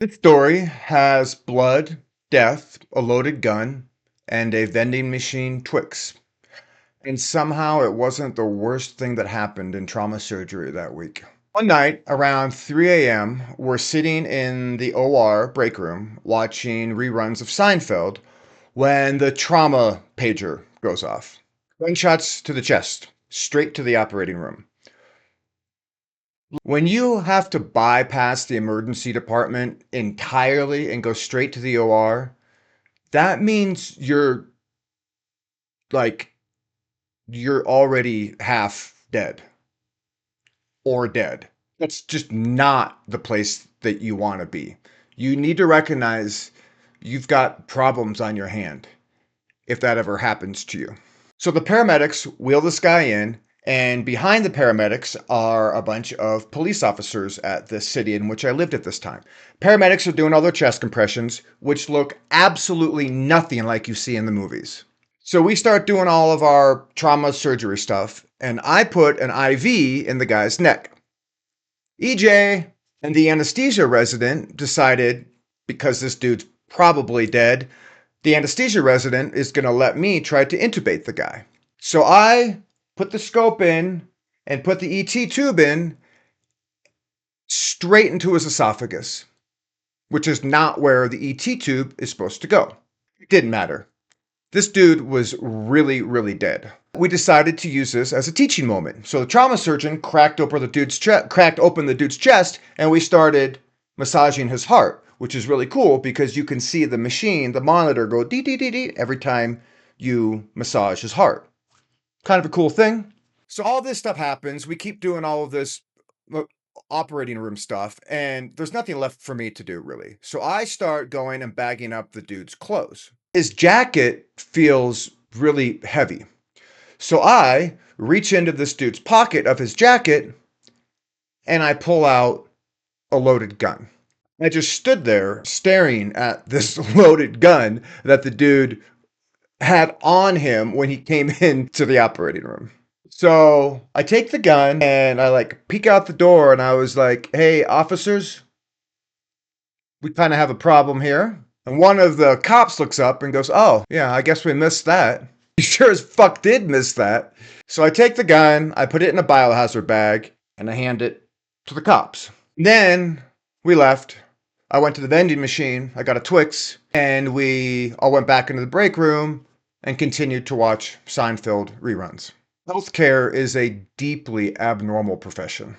This story has blood, death, a loaded gun, and a vending machine Twix. And somehow it wasn't the worst thing that happened in trauma surgery that week. One night around 3 a.m., we're sitting in the OR break room watching reruns of Seinfeld when the trauma pager goes off. Gunshots to the chest, straight to the operating room. When you have to bypass the emergency department entirely and go straight to the OR, that means like you're already half dead or dead. That's just not the place that you want to be. You need to recognize you've got problems on your hand if that ever happens to you. So the paramedics wheel this guy in, and behind the paramedics are a bunch of police officers at the city in which I lived at this time. Paramedics are doing all their chest compressions, which look absolutely nothing like you see in the movies. So we start doing all of our trauma surgery stuff, and I put an IV in the guy's neck. EJ and the anesthesia resident decided, because this dude's probably dead, the anesthesia resident is going to let me try to intubate the guy. So I put the scope in and put the ET tube in straight into his esophagus, which is not where the ET tube is supposed to go. It didn't matter. This dude was really, really dead. We decided to use this as a teaching moment. So the trauma surgeon cracked open the dude's chest, and we started massaging his heart, which is really cool because you can see the machine, the monitor, go dee dee dee dee every time you massage his heart. Kind of a cool thing. So all this stuff happens. We keep doing all of this operating room stuff, and there's nothing left for me to do really. So I start going and bagging up the dude's clothes. His jacket feels really heavy. So I reach into this dude's pocket of his jacket and I pull out a loaded gun. I just stood there staring at this loaded gun that the dude had on him when he came into the operating room. So I take the gun and I peek out the door and I was like, hey, officers, we kind of have a problem here. And one of the cops looks up and goes, oh, yeah, I guess we missed that. You sure as fuck did miss that. So I take the gun, I put it in a biohazard bag, and I hand it to the cops. Then we left. I went to the vending machine, I got a Twix, and we all went back into the break room and continued to watch Seinfeld reruns. Healthcare is a deeply abnormal profession.